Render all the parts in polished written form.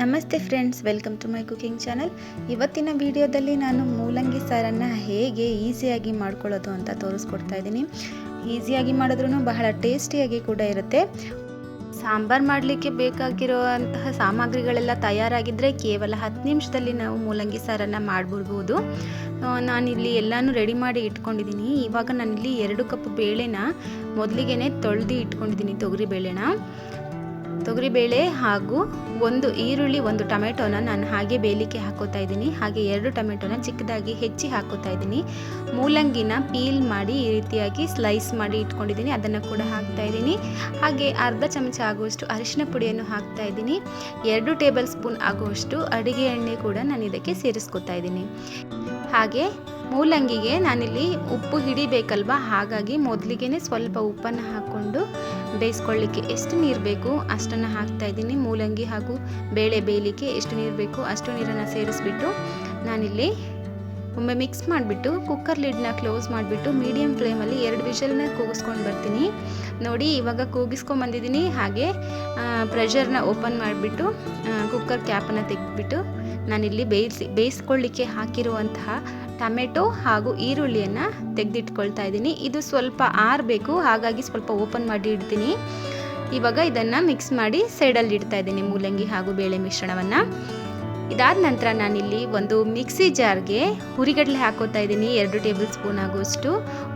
ನಮಸ್ತೆ friends, welcome to my cooking channel. ಇವತ್ತಿನ ವಿಡಿಯೋದಲ್ಲಿ ನಾನು ಮೂಲಂಗಿ ಸಾರನ್ನು ಹೇಗೆ ಈಸಿಯಾಗಿ ಮಾಡ್ಕೊಳ್ಳೋದು ಅಂತ ತೋರಿಸ್ಕೊಡ್ತಾ ಇದ್ದೀನಿ. ಈಸಿಯಾಗಿ ಮಾಡಿದ್ರೂ ಬಹಳ ಟೇಸ್ಟಿಯಾಗಿ ಕೂಡ ಇರುತ್ತೆ. ಸಾಂಬಾರು ಮಾಡಲಿಕ್ಕೆ ಬೇಕಾಗಿರುವಂತಹ ಸಾಮಗ್ರಿಗಳೆಲ್ಲ ತಯಾರಾಗಿದ್ದರೆ ಕೇವಲ 10 ನಿಮಿಷದಲ್ಲಿ ನಾವು ಮೂಲಂಗಿ ಸಾರನ್ನು ಮಾಡಿಬಿಡ್ಬೋದು. ನಾನಿಲ್ಲಿ ಎಲ್ಲನೂ ರೆಡಿ ಮಾಡಿ ಇಟ್ಕೊಂಡಿದ್ದೀನಿ. ಇವಾಗ ನಾನಿಲ್ಲಿ 2 ಕಪ್ ಬೇಳೆನ ಮೊದಲಿಗೆ ತೊಳೆದು ಇಟ್ಕೊಂಡಿದ್ದೀನಿ. ತೊಗರಿಬೇಳೆ ಹಾಗೂ 1 ಈರುಳ್ಳಿ, 1 ಟೊಮೆಟೊನ ನಾನು ಹಾಗೆ ಬೇಯಲಿಕ್ಕೆ ಹಾಕೋತಾ ಇದ್ದೀನಿ. ಹಾಗೆ 2 ಟೊಮೆಟೊನ ಚಿಕ್ಕದಾಗಿ ಹೆಚ್ಚಿ ಹಾಕೋತಾ ಇದ್ದೀನಿ. ಮೂಲಂಗಿನ ಪೀಲ್ ಮಾಡಿ ಈ ರೀತಿಯಾಗಿ ಸ್ಲೈಸ್ ಮಾಡಿ ಇಟ್ಕೊಂಡಿದ್ದೀನಿ, ಅದನ್ನು ಕೂಡ ಹಾಕ್ತಾ ಇದ್ದೀನಿ. ಹಾಗೆ ಅರ್ಧ ಚಮಚ ಆಗುವಷ್ಟು ಅರಿಶಿನ ಪುಡಿಯನ್ನು ಹಾಕ್ತಾ ಇದ್ದೀನಿ. 2 ಟೇಬಲ್ ಸ್ಪೂನ್ ಆಗುವಷ್ಟು ಅಡುಗೆ ಎಣ್ಣೆ ಕೂಡ ನಾನು ಇದಕ್ಕೆ ಸೇರಿಸ್ಕೊತಾ ಇದ್ದೀನಿ. ಹಾಗೆ ಮೂಲಂಗಿಗೆ ನಾನಿಲ್ಲಿ ಉಪ್ಪು ಹಿಡಿಬೇಕಲ್ವ, ಹಾಗಾಗಿ ಮೊದಲಿಗೆ ಸ್ವಲ್ಪ ಉಪ್ಪನ್ನು ಹಾಕ್ಕೊಂಡು ಬೇಯಿಸ್ಕೊಳ್ಳಿಕ್ಕೆ ಎಷ್ಟು ನೀರು ಬೇಕು ಅಷ್ಟನ್ನು ಹಾಕ್ತಾ ಇದ್ದೀನಿ. ಮೂಲಂಗಿ ಹಾಗೂ ಬೇಳೆ ಬೇಯಲಿಕ್ಕೆ ಎಷ್ಟು ನೀರು ಬೇಕು ಅಷ್ಟು ನೀರನ್ನು ಸೇರಿಸ್ಬಿಟ್ಟು ನಾನಿಲ್ಲಿ ಒಮ್ಮೆ ಮಿಕ್ಸ್ ಮಾಡಿಬಿಟ್ಟು ಕುಕ್ಕರ್ ಲಿಡ್ನ ಕ್ಲೋಸ್ ಮಾಡಿಬಿಟ್ಟು ಮೀಡಿಯಮ್ ಫ್ಲೇಮಲ್ಲಿ 2 ವಿಷಲ್ನ ಕೂಗಿಸ್ಕೊಂಡು ಬರ್ತೀನಿ. ನೋಡಿ, ಇವಾಗ ಕೂಗಿಸ್ಕೊಂಡ್ಬಂದಿದ್ದೀನಿ. ಹಾಗೆ ಪ್ರೆಷರ್ನ ಓಪನ್ ಮಾಡಿಬಿಟ್ಟು ಕುಕ್ಕರ್ ಕ್ಯಾಪನ್ನು ತೆಗೆದುಬಿಟ್ಟು ನಾನಿಲ್ಲಿ ಬೇಯಿಸ್ಕೊಳ್ಳಿಕ್ಕೆ ಹಾಕಿರುವಂತಹ ಟೊಮೆಟೊ ಹಾಗೂ ಈರುಳ್ಳಿಯನ್ನು ತೆಗೆದಿಟ್ಕೊಳ್ತಾ ಇದ್ದೀನಿ. ಇದು ಸ್ವಲ್ಪ ಆರಬೇಕು, ಹಾಗಾಗಿ ಸ್ವಲ್ಪ ಓಪನ್ ಮಾಡಿ ಇಡ್ತೀನಿ. ಇವಾಗ ಇದನ್ನು ಮಿಕ್ಸ್ ಮಾಡಿ ಸೈಡಲ್ಲಿ ಇಡ್ತಾ ಇದ್ದೀನಿ ಮೂಲಂಗಿ ಹಾಗೂ ಬೇಳೆ ಮಿಶ್ರಣವನ್ನು. ಇದಾದ ನಂತರ ನಾನಿಲ್ಲಿ ಒಂದು ಮಿಕ್ಸಿ ಜಾರ್ಗೆ ಹುರಿಗಡಲೆ ಹಾಕೋತಾ ಇದ್ದೀನಿ. 2 ಟೇಬಲ್ ಸ್ಪೂನ್ ಆಗುವಷ್ಟು,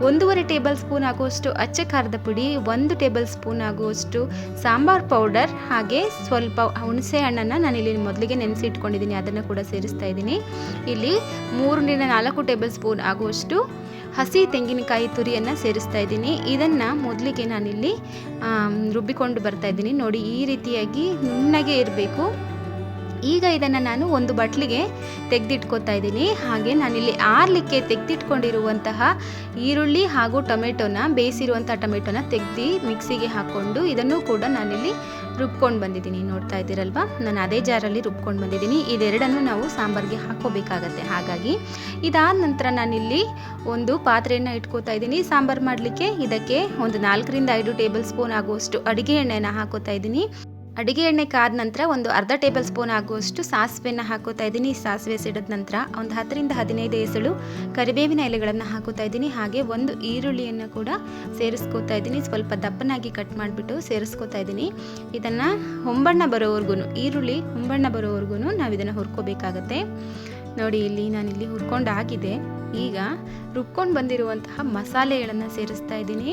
1.5 ಟೇಬಲ್ ಸ್ಪೂನ್ ಆಗುವಷ್ಟು ಅಚ್ಚ ಖಾರದ ಪುಡಿ, 1 ಟೇಬಲ್ ಸ್ಪೂನ್ ಆಗುವಷ್ಟು ಸಾಂಬಾರ್ ಪೌಡರ್, ಹಾಗೆ ಸ್ವಲ್ಪ ಹುಣಸೆ ಹಣ್ಣನ್ನು ನಾನಿಲ್ಲಿ ಮೊದಲಿಗೆ ನೆನೆಸಿ ಇಟ್ಕೊಂಡಿದ್ದೀನಿ, ಅದನ್ನು ಕೂಡ ಸೇರಿಸ್ತಾ ಇದ್ದೀನಿ. ಇಲ್ಲಿ 3-4 ಟೇಬಲ್ ಸ್ಪೂನ್ ಆಗುವಷ್ಟು ಹಸಿ ತೆಂಗಿನಕಾಯಿ ತುರಿಯನ್ನು ಸೇರಿಸ್ತಾ ಇದ್ದೀನಿ. ಇದನ್ನು ಮೊದಲಿಗೆ ನಾನಿಲ್ಲಿ ರುಬ್ಬಿಕೊಂಡು ಬರ್ತಾ ಇದ್ದೀನಿ. ನೋಡಿ, ಈ ರೀತಿಯಾಗಿ ನುಣ್ಣಗೆ ಇರಬೇಕು. ಈಗ ಇದನ್ನು ನಾನು ಒಂದು ಬಟ್ಲಿಗೆ ತೆಗೆದಿಟ್ಕೋತಾ ಇದ್ದೀನಿ. ಹಾಗೆ ನಾನಿಲ್ಲಿ ಆರಲಿಕ್ಕೆ ತೆಗೆದಿಟ್ಕೊಂಡಿರುವಂತಹ ಈರುಳ್ಳಿ ಹಾಗೂ ಟೊಮೆಟೊನ, ಬೇಯಿಸಿರುವಂಥ ಟೊಮೆಟೊನ ತೆಗೆದು ಮಿಕ್ಸಿಗೆ ಹಾಕ್ಕೊಂಡು ಇದನ್ನು ಕೂಡ ನಾನಿಲ್ಲಿ ರುಬ್ಕೊಂಡು ಬಂದಿದ್ದೀನಿ. ನೋಡ್ತಾ ಇದ್ದೀರಲ್ವ, ನಾನು ಅದೇ ಜಾರಲ್ಲಿ ರುಬ್ಕೊಂಡು ಬಂದಿದ್ದೀನಿ. ಇದೆರಡನ್ನು ನಾವು ಸಾಂಬಾರಿಗೆ ಹಾಕೋಬೇಕಾಗತ್ತೆ. ಹಾಗಾಗಿ ಇದಾದ ನಂತರ ನಾನಿಲ್ಲಿ ಒಂದು ಪಾತ್ರೆಯನ್ನು ಇಟ್ಕೋತಾ ಇದ್ದೀನಿ ಸಾಂಬಾರು ಮಾಡಲಿಕ್ಕೆ. ಇದಕ್ಕೆ ಒಂದು 4-5 ಟೇಬಲ್ ಸ್ಪೂನ್ ಆಗುವಷ್ಟು ಅಡುಗೆ ಎಣ್ಣೆನ ಹಾಕೋತಾ ಇದ್ದೀನಿ. ಅಡುಗೆ ಎಣ್ಣೆ ಕಾದ ನಂತರ ಒಂದು ಅರ್ಧ ಟೇಬಲ್ ಸ್ಪೂನ್ ಆಗುವಷ್ಟು ಸಾಸಿವೆನ ಹಾಕೋತಾ ಇದ್ದೀನಿ. ಸಾಸಿವೆ ಸಿಡಿದ ನಂತರ ಒಂದು 10-15 ಎಸಳು ಕರಿಬೇವಿನ ಎಲೆಗಳನ್ನು ಹಾಕೋತಾ ಇದ್ದೀನಿ. ಹಾಗೆ 1 ಈರುಳ್ಳಿಯನ್ನು ಕೂಡ ಸೇರಿಸ್ಕೋತಾ ಇದ್ದೀನಿ. ಸ್ವಲ್ಪ ದಪ್ಪನಾಗಿ ಕಟ್ ಮಾಡಿಬಿಟ್ಟು ಸೇರಿಸ್ಕೋತಾ ಇದ್ದೀನಿ. ಇದನ್ನು ಈರುಳ್ಳಿ ಹೊಂಬಣ್ಣ ಬರೋವರೆಗೂ ನಾವು ಇದನ್ನು ಹುರ್ಕೋಬೇಕಾಗತ್ತೆ. ನೋಡಿ, ನಾನಿಲ್ಲಿ ಹುರ್ಕೊಂಡು ಆಗಿದೆ. ಈಗ ರುಬ್ಕೊಂಡು ಬಂದಿರುವಂತಹ ಮಸಾಲೆಗಳನ್ನು ಸೇರಿಸ್ತಾ ಇದ್ದೀನಿ.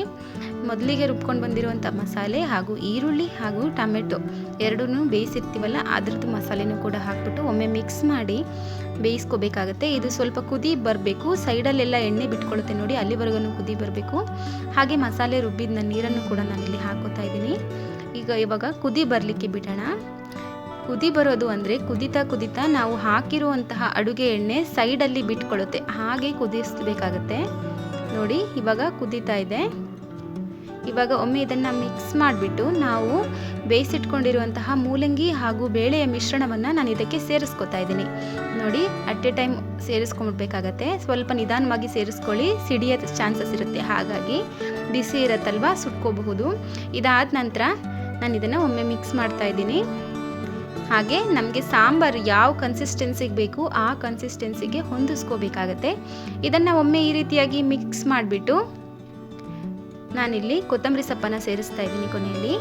ಮೊದಲಿಗೆ ರುಬ್ಕೊಂಡು ಬಂದಿರುವಂಥ ಮಸಾಲೆ ಹಾಗೂ ಈರುಳ್ಳಿ ಹಾಗೂ ಟೊಮೆಟೊ ಎರಡೂ ಬೇಯಿಸಿರ್ತೀವಲ್ಲ, ಅದರದ್ದು ಮಸಾಲೆನೂ ಕೂಡ ಹಾಕ್ಬಿಟ್ಟು ಒಮ್ಮೆ ಮಿಕ್ಸ್ ಮಾಡಿ ಬೇಯಿಸ್ಕೋಬೇಕಾಗತ್ತೆ. ಇದು ಸ್ವಲ್ಪ ಕುದಿ ಬರಬೇಕು, ಸೈಡಲ್ಲೆಲ್ಲ ಎಣ್ಣೆ ಬಿಟ್ಕೊಳ್ಳುತ್ತೆ ನೋಡಿ, ಅಲ್ಲಿವರೆಗೂ ಕುದಿ ಬರಬೇಕು. ಹಾಗೆ ಮಸಾಲೆ ರುಬ್ಬಿದ ನೀರನ್ನು ಕೂಡ ನಾನಿಲ್ಲಿ ಹಾಕೋತಾ ಇದ್ದೀನಿ. ಇವಾಗ ಕುದಿ ಬರಲಿಕ್ಕೆ ಬಿಡೋಣ. ಕುದಿ ಬರೋದು ಅಂದರೆ ಕುದಿತಾ ನಾವು ಹಾಕಿರುವಂತಹ ಅಡುಗೆ ಎಣ್ಣೆ ಸೈಡಲ್ಲಿ ಬಿಟ್ಕೊಳ್ಳುತ್ತೆ, ಹಾಗೆ ಕುದಿಸಬೇಕಾಗತ್ತೆ. ನೋಡಿ, ಇವಾಗ ಕುದೀತಾ ಇದೆ. ಇವಾಗ ಒಮ್ಮೆ ಇದನ್ನು ಮಿಕ್ಸ್ ಮಾಡಿಬಿಟ್ಟು ನಾವು ಬೇಯಿಸಿಟ್ಕೊಂಡಿರುವಂತಹ ಮೂಲಂಗಿ ಹಾಗೂ ಬೇಳೆಯ ಮಿಶ್ರಣವನ್ನು ನಾನು ಇದಕ್ಕೆ ಸೇರಿಸ್ಕೊತಾ ಇದ್ದೀನಿ. ನೋಡಿ, ಅಟ್ ಎ ಟೈಮ್ ಸೇರಿಸ್ಕೊಂಡ್ಬಿಡ್ಬೇಕಾಗತ್ತೆ. ಸ್ವಲ್ಪ ನಿಧಾನವಾಗಿ ಸೇರಿಸ್ಕೊಳ್ಳಿ, ಸಿಡಿಯೋ ಚಾನ್ಸಸ್ ಇರುತ್ತೆ. ಹಾಗಾಗಿ ಬಿಸಿ ಇರುತ್ತಲ್ವ, ಸುಟ್ಕೋಬಹುದು. ಇದಾದ ನಂತರ ನಾನು ಇದನ್ನು ಒಮ್ಮೆ ಮಿಕ್ಸ್ ಮಾಡ್ತಾ ಇದ್ದೀನಿ. ಹಾಗೆ ನಮಗೆ ಸಾಂಬಾರು ಯಾವ ಕನ್ಸಿಸ್ಟೆನ್ಸಿಗೆ ಬೇಕು ಆ ಕನ್ಸಿಸ್ಟೆನ್ಸಿಗೆ ಹೊಂದಿಸ್ಕೋಬೇಕಾಗತ್ತೆ. ಇದನ್ನು ಒಮ್ಮೆ ಈ ರೀತಿಯಾಗಿ ಮಿಕ್ಸ್ ಮಾಡಿಬಿಟ್ಟು ನಾನಿಲ್ಲಿ ಕೊತ್ತಂಬರಿ ಸೊಪ್ಪನ್ನು ಸೇರಿಸ್ತಾ ಇದ್ದೀನಿ ಕೊನೆಯಲ್ಲಿ.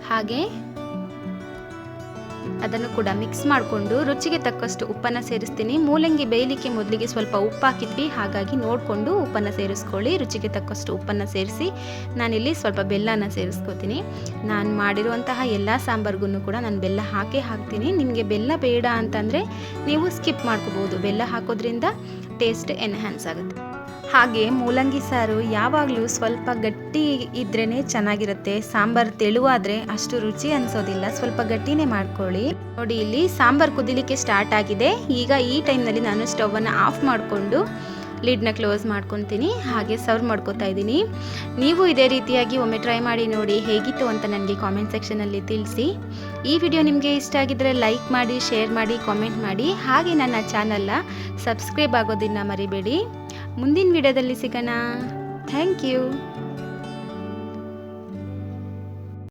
ಹಾಗೆ ಅದನ್ನು ಕೂಡ ಮಿಕ್ಸ್ ಮಾಡಿಕೊಂಡು ರುಚಿಗೆ ತಕ್ಕಷ್ಟು ಉಪ್ಪನ್ನು ಸೇರಿಸ್ತೀನಿ. ಮೂಲಂಗಿ ಬೇಯಲಿಕ್ಕೆ ಮೊದಲಿಗೆ ಸ್ವಲ್ಪ ಉಪ್ಪು ಹಾಕಿದ್ವಿ, ಹಾಗಾಗಿ ನೋಡಿಕೊಂಡು ಉಪ್ಪನ್ನು ಸೇರಿಸ್ಕೊಳ್ಳಿ. ರುಚಿಗೆ ತಕ್ಕಷ್ಟು ಉಪ್ಪನ್ನು ಸೇರಿಸಿ ನಾನಿಲ್ಲಿ ಸ್ವಲ್ಪ ಬೆಲ್ಲನ ಸೇರಿಸ್ಕೋತೀನಿ. ನಾನು ಮಾಡಿರುವಂತಹ ಎಲ್ಲ ಸಾಂಬಾರ್ಗೂ ಕೂಡ ನಾನು ಬೆಲ್ಲ ಹಾಕ್ತೀನಿ. ನಿಮಗೆ ಬೆಲ್ಲ ಬೇಡ ಅಂತಂದರೆ ನೀವು ಸ್ಕಿಪ್ ಮಾಡ್ಕೋಬೋದು. ಬೆಲ್ಲ ಹಾಕೋದ್ರಿಂದ ಟೇಸ್ಟ್ ಎನ್ಹ್ಯಾನ್ಸ್ ಆಗುತ್ತೆ. ಹಾಗೆ ಮೂಲಂಗಿ ಸಾರು ಯಾವಾಗಲೂ ಸ್ವಲ್ಪ ಗಟ್ಟಿ ಇದ್ರೇ ಚೆನ್ನಾಗಿರುತ್ತೆ. ಸಾಂಬಾರು ತೆಳುವಾದರೆ ಅಷ್ಟು ರುಚಿ ಅನಿಸೋದಿಲ್ಲ, ಸ್ವಲ್ಪ ಗಟ್ಟಿನೇ ಮಾಡ್ಕೊಳ್ಳಿ. ನೋಡಿ, ಇಲ್ಲಿ ಸಾಂಬಾರು ಕುದಿಲಿಕ್ಕೆ ಸ್ಟಾರ್ಟ್ ಆಗಿದೆ. ಈಗ ಈ ಟೈಮ್ನಲ್ಲಿ ನಾನು ಸ್ಟವನ್ನು ಆಫ್ ಮಾಡಿಕೊಂಡು ಲಿಡ್ನ ಕ್ಲೋಸ್ ಮಾಡ್ಕೊತೀನಿ. ಹಾಗೆ ಸರ್ವ್ ಮಾಡ್ಕೊತಾ ಇದ್ದೀನಿ. ನೀವು ಇದೇ ರೀತಿಯಾಗಿ ಒಮ್ಮೆ ಟ್ರೈ ಮಾಡಿ ನೋಡಿ, ಹೇಗಿತ್ತು ಅಂತ ನನಗೆ ಕಾಮೆಂಟ್ ಸೆಕ್ಷನಲ್ಲಿ ತಿಳಿಸಿ. ಈ ವಿಡಿಯೋ ನಿಮಗೆ ಇಷ್ಟ ಆಗಿದ್ದರೆ ಲೈಕ್ ಮಾಡಿ, ಶೇರ್ ಮಾಡಿ, ಕಾಮೆಂಟ್ ಮಾಡಿ. ಹಾಗೆ ನನ್ನ ಚಾನಲ್ನ ಸಬ್ಸ್ಕ್ರೈಬ್ ಆಗೋದನ್ನು ಮರಿಬೇಡಿ. ಮುಂದಿನ ವಿಡಿಯೋದಲ್ಲಿ ಸಿಗೋಣ. Thank you.